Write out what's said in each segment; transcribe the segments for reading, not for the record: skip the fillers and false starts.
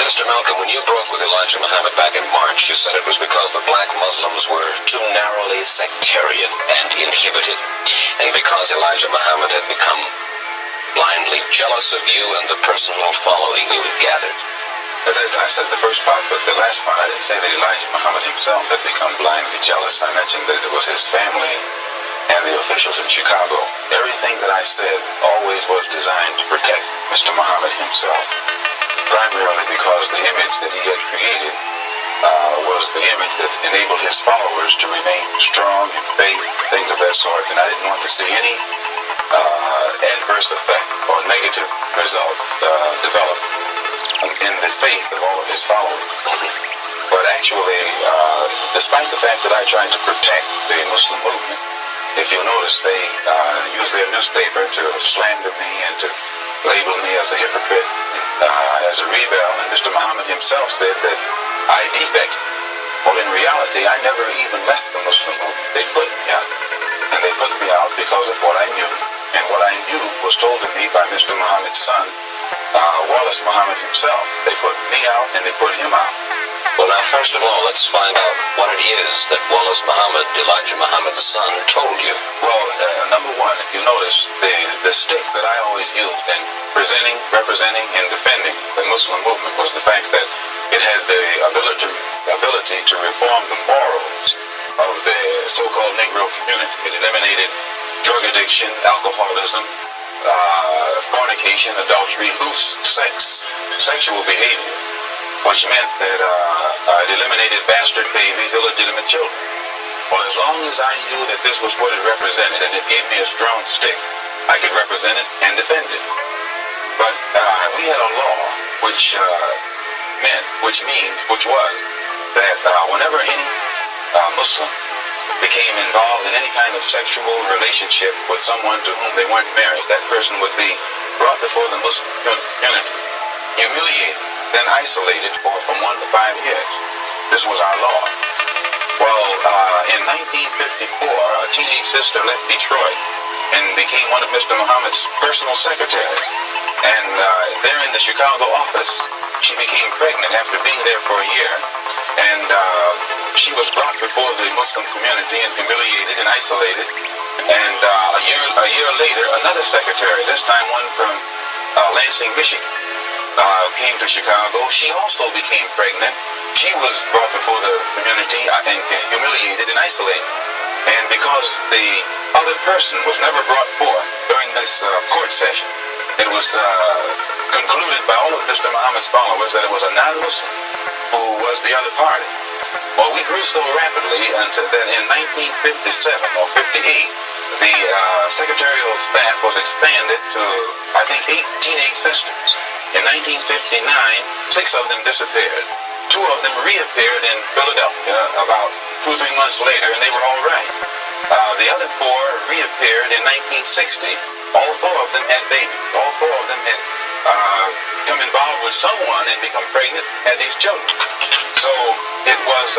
Minister Malcolm, when you broke with Elijah Muhammad back in March, you said it was because the black Muslims were too narrowly sectarian and inhibited, and because Elijah Muhammad had become blindly jealous of you and the personal following you had gathered. I said the first part, but the last part, I didn't say that Elijah Muhammad himself had become blindly jealous. I mentioned that it was his family and the officials in Chicago. Everything that I said always was designed to protect Mr. Muhammad himself, primarily because the image that he had created was the image that enabled his followers to remain strong in faith, things of that sort, and I didn't want to see any adverse effect or negative result develop in the faith of all of his followers. But actually, despite the fact that I tried to protect the Muslim movement, if you notice, they use their newspaper to slander me and to label me as a hypocrite, as a rebel, and Mr. Muhammad himself said that I defected. Well, in reality, I never even left the Muslim movement. They put me out. And they put me out because of what I knew. And what I knew was told to me by Mr. Muhammad's son, Wallace Muhammad himself. They put me out and they put him out. Well, now, first of all, let's find out what it is that Wallace Muhammad, Elijah Muhammad's son, told you. Well, number one, if you notice, the stick that I always used in presenting, representing, and defending the Muslim movement was the fact that it had the ability to reform the morals of the so-called Negro community. It eliminated drug addiction, alcoholism, fornication, adultery, loose sex, sexual behavior, which meant that it eliminated bastard babies, illegitimate children. Well, as long as I knew that this was what it represented, and it gave me a strong stick, I could represent it and defend it. But we had a law which was that whenever any Muslim became involved in any kind of sexual relationship with someone to whom they weren't married, that person would be brought before the Muslim community, humiliated, then isolated for from 1 to 5 years. This was our law. Well, in 1954, a teenage sister left Detroit and became one of Mr. Muhammad's personal secretaries. And there in the Chicago office, she became pregnant after being there for a year. And she was brought before the Muslim community and humiliated and isolated. And a year later, another secretary, this time one from Lansing, Michigan, came to Chicago. She also became pregnant. She was brought before the community and humiliated and isolated. And because the other person was never brought forth during this court session, it was concluded by all of Mr. Muhammad's followers that it was a non-Muslim who was the other party. Well, we grew so rapidly until that in 1957 or 58, the secretarial staff was expanded to, I think, 8 teenage sisters. In 1959, 6 of them disappeared. 2 of them reappeared in Philadelphia about 2 or 3 months later, and they were all right. The other 4 reappeared in 1960. All 4 of them had babies. All 4 of them had come involved with someone and become pregnant, had these children. So it was,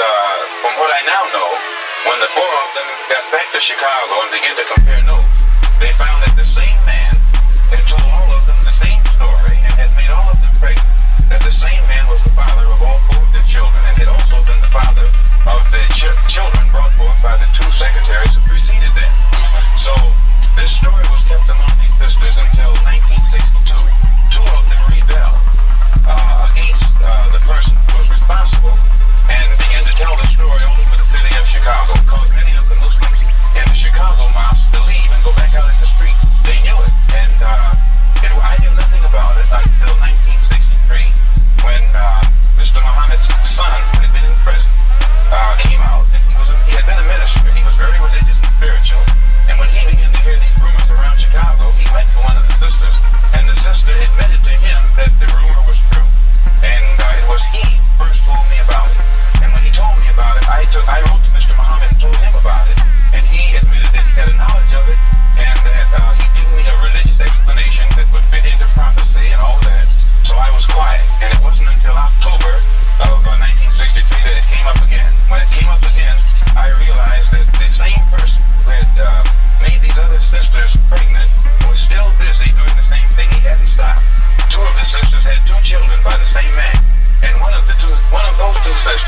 from what I now know, when the 4 of them got back to Chicago and began to compare notes, they found that the same man had told all of them the same story and had made all of them pregnant. That the same man was the father of all 4 of their children and had also been the father of the children brought forth by the 2 secretaries who preceded them. So this story was kept among these sisters until 1962. 2 of them rebelled against the person who was responsible and began to tell the story all over the city of Chicago, caused many of the Muslims in the Chicago mosque to leave and go back out in the street. They knew it, and I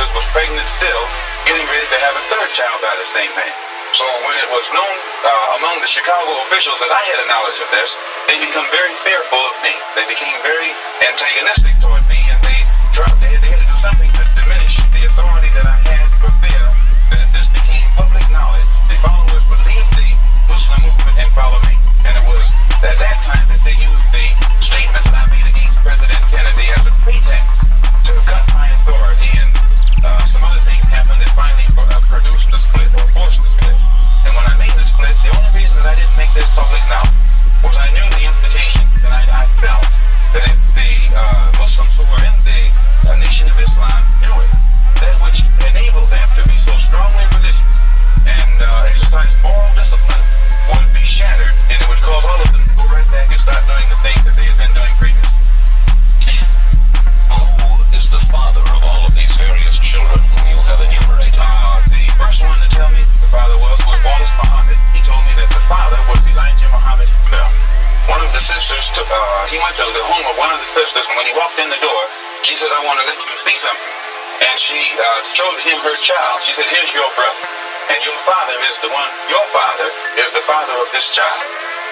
sisters was pregnant still, getting ready to have a third child by the same man. So when it was known among the Chicago officials that I had a knowledge of this, they became very fearful of me. They became very antagonistic toward me, and they had to do something to diminish the authority that I had for fear that if this became public knowledge, the followers would leave the Muslim movement and follow me. And it was at that time that they used the statement that I made against President Kennedy as a pretext to cut my authority, and some other things happened that finally produced the split or forced the split. And when I made the split, the only reason that I didn't make this public now was I knew the implication, and I felt that if the Muslims who were in the Nation of Islam knew it, that which enabled them to be so strongly religious and exercise moral discipline would be shattered, and it would cause all of them to go right back and start doing the things that they had been doing previously. Who is the father of all of these various children whom you have enumerated? The first one to tell me the father was Wallace Muhammad. He told me that the father was Elijah Muhammad himself. One of the sisters took, he went to the home of one of the sisters, and when he walked in the door, she said, "I want to let you see something." And she showed him her child. She said, "Here's your brother, and your father is the father of this child."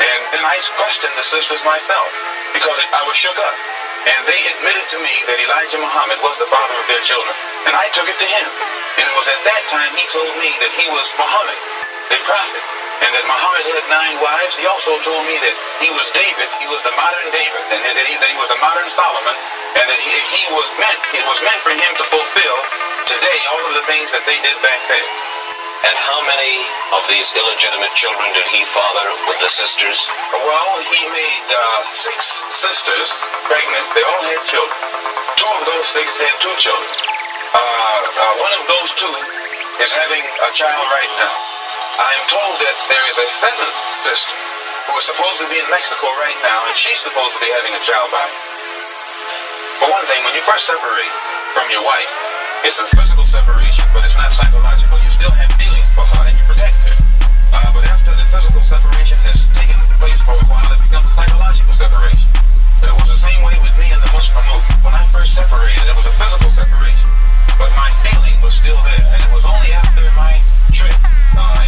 And then I questioned the sisters myself, because I was shook up. And they admitted to me that Elijah Muhammad was the father of their children. And I took it to him. And it was at that time he told me that he was Muhammad, the prophet, and that Muhammad had 9 wives. He also told me that he was David. He was the modern David, and that he was the modern Solomon, and that it was meant for him to fulfill today all of the things that they did back then. And how many of these illegitimate children did he father with the sisters? Well, he made 6 sisters pregnant. They all had children. 2 of those 6 had 2 children. One of those 2 is having a child right now. I am told that there is a 7th sister who is supposed to be in Mexico right now, and she's supposed to be having a child by him. For one thing, when you first separate from your wife, it's a physical separation, but it's not psychological. You still have feelings for her and you protect her. But after the physical separation has taken place for a while, it becomes a psychological separation. It was the same way with me and the Muslim movement. When I first separated, it was a physical separation. But my feeling was still there. And it was only after my trip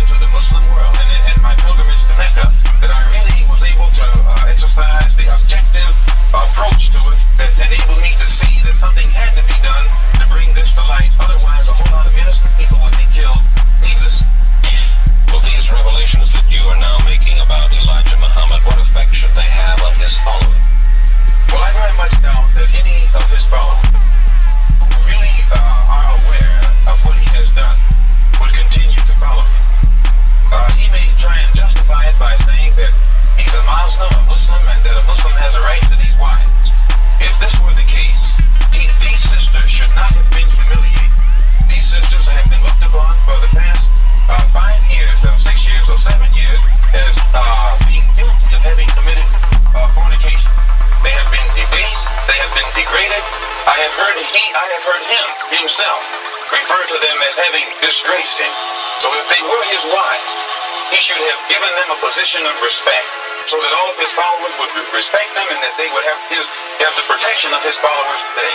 into the Muslim world and my pilgrimage to Mecca that I really was able to exercise the objective approach to it that enabled me to see that something had to be done to bring this to light. Otherwise, a whole lot of innocent people would be killed needlessly. Well, these revelations that you are now making about Elijah Muhammad, what effect should they have on his following? Well, I very much doubt that any of his followers who really are aware of what he has done would continue to follow him. He may try and justify it by saying that he's a Muslim, and that a Muslim has a right to these wives. If this were the case, these sisters should not have been humiliated. These sisters have been looked upon for the past 5 years, or 6 years, or 7 years as being guilty of having committed fornication. They have been debased. They have been degraded. I have heard him himself refer to them as having disgraced him. So if they were his wives, he should have given them a position of respect, so that all of his followers would respect them, and that they would have the protection of his followers today.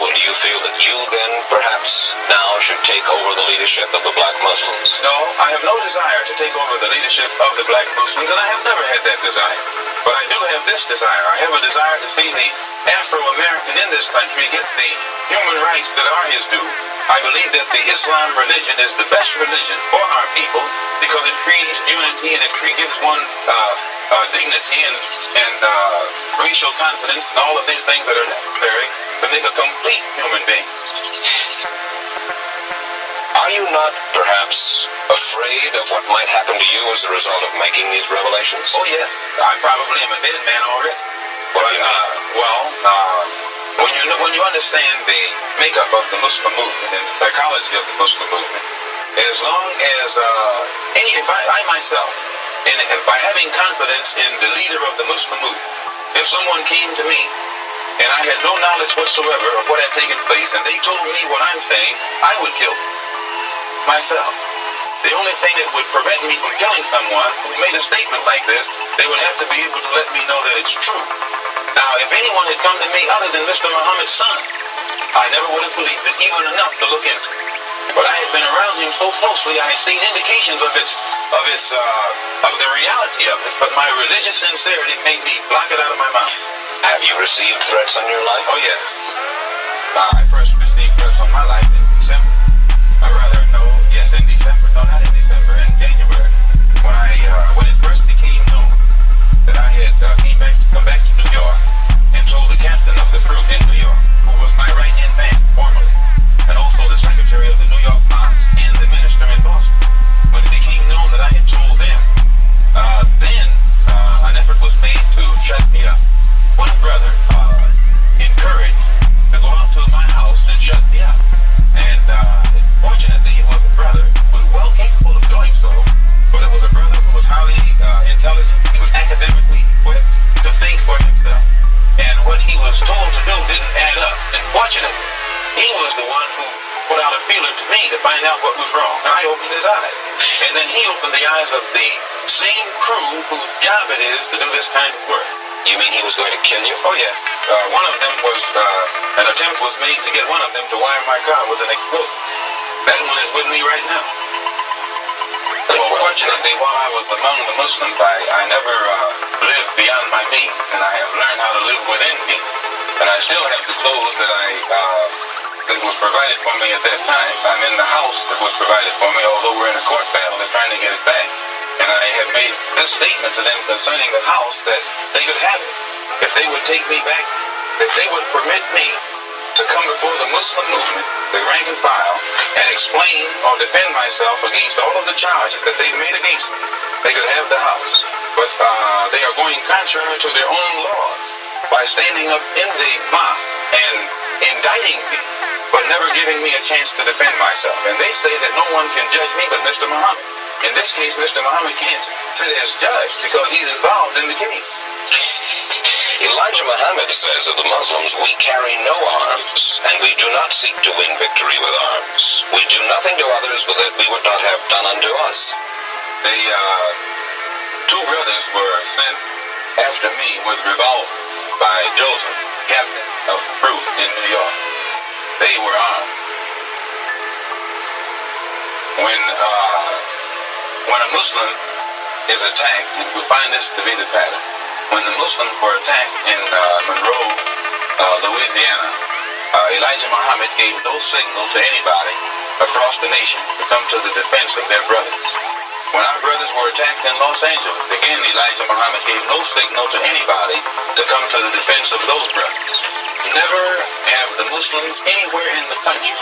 Well, do you feel that you then, perhaps, now should take over the leadership of the black Muslims? No, I have no desire to take over the leadership of the black Muslims, and I have never had that desire. But I do have this desire. I have a desire to see the Afro-American in this country get the human rights that are his due. I believe that the Islam religion is the best religion for our people because it creates unity and it gives one dignity and racial confidence and all of these things that are necessary to make a complete human being. Are you not, perhaps, afraid of what might happen to you as a result of making these revelations? Oh, yes. I probably am a dead man already. What do you mean? When you understand the makeup of the Muslim movement and the psychology of the Muslim movement, as long as if I myself, by having confidence in the leader of the Muslim movement, if someone came to me and I had no knowledge whatsoever of what had taken place, and they told me what I'm saying, I would kill myself. The only thing that would prevent me from killing someone who made a statement like this, they would have to be able to let me know that it's true. Now, if anyone had come to me other than Mr. Muhammad's son I never would have believed it, even enough to look into. But I had been around him so closely, I had seen indications of the reality of it. But my religious sincerity made me block it out of my mouth. Have you received threats on your life? Oh yes. I first received threats on my life in December. In December. No, not in December. In January, when it first became known that I had come back to New York and told the captain of the fruit in New York, who was my right-hand man formerly, and also the secretary of the New York Mosque and the minister in Boston. When it became known that I had told them, then an effort was made to shut me up. One brother encouraged to go out to my house and shut me up. And fortunately, it was a brother who was well capable of doing so, but it was a brother who was highly intelligent. He was academically equipped to think for himself. And what he was told to do didn't add up. And fortunately, he was the one who put out a feeler to me to find out what was wrong. And I opened his eyes. And then he opened the eyes of the same crew whose job it is to do this kind of work. You mean he was going to kill you? Oh, yes. One of them was, an attempt was made to get one of them to wire my car with an explosive. That one is with me right now. Well, fortunately, while I was among the Muslims, I never lived beyond my means, and I have learned how to live within me. And I still have the clothes that that was provided for me at that time. I'm in the house that was provided for me, although we're in a court battle, they're trying to get it back. And I have made this statement to them concerning the house that they could have it. If they would take me back, if they would permit me to come before the Muslim movement, the rank and file, and explain or defend myself against all of the charges that they've made against me, they could have the house. But they are going contrary to their own laws by standing up in the mosque and indicting me, but never giving me a chance to defend myself. And they say that no one can judge me but Mr. Muhammad. In this case, Mr. Muhammad can't sit as judge because he's involved in the case. Elijah Muhammad says of the Muslims, we carry no arms, and we do not seek to win victory with arms. We do nothing to others that we would not have done unto us. The two brothers were sent after me with revolvers by Joseph, captain of fruit in New York. They were armed. When a Muslim is attacked, you find this to be the pattern. When the Muslims were attacked in Monroe, Louisiana, Elijah Muhammad gave no signal to anybody across the nation to come to the defense of their brothers. When our brothers were attacked in Los Angeles, again, Elijah Muhammad gave no signal to anybody to come to the defense of those brothers. Never have the Muslims anywhere in the country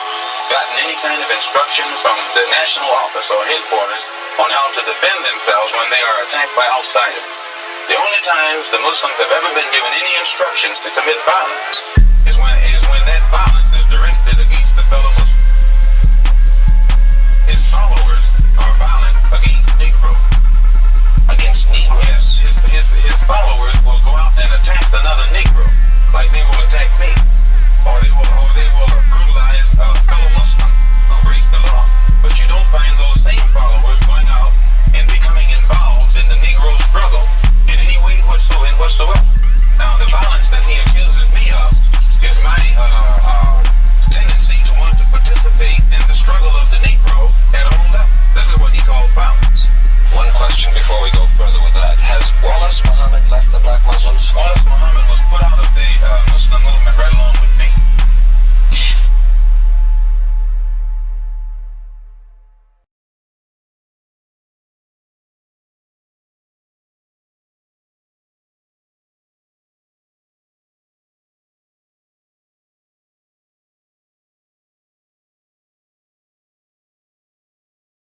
gotten any kind of instruction from the national office or headquarters on how to defend themselves when they are attacked by outsiders. The only times the Muslims have ever been given any instructions to commit violence is when that violence is directed against the fellow Muslim. His followers are violent against Negroes. Against Negroes? Yes, his followers will go out and attack another Negro, like they will attack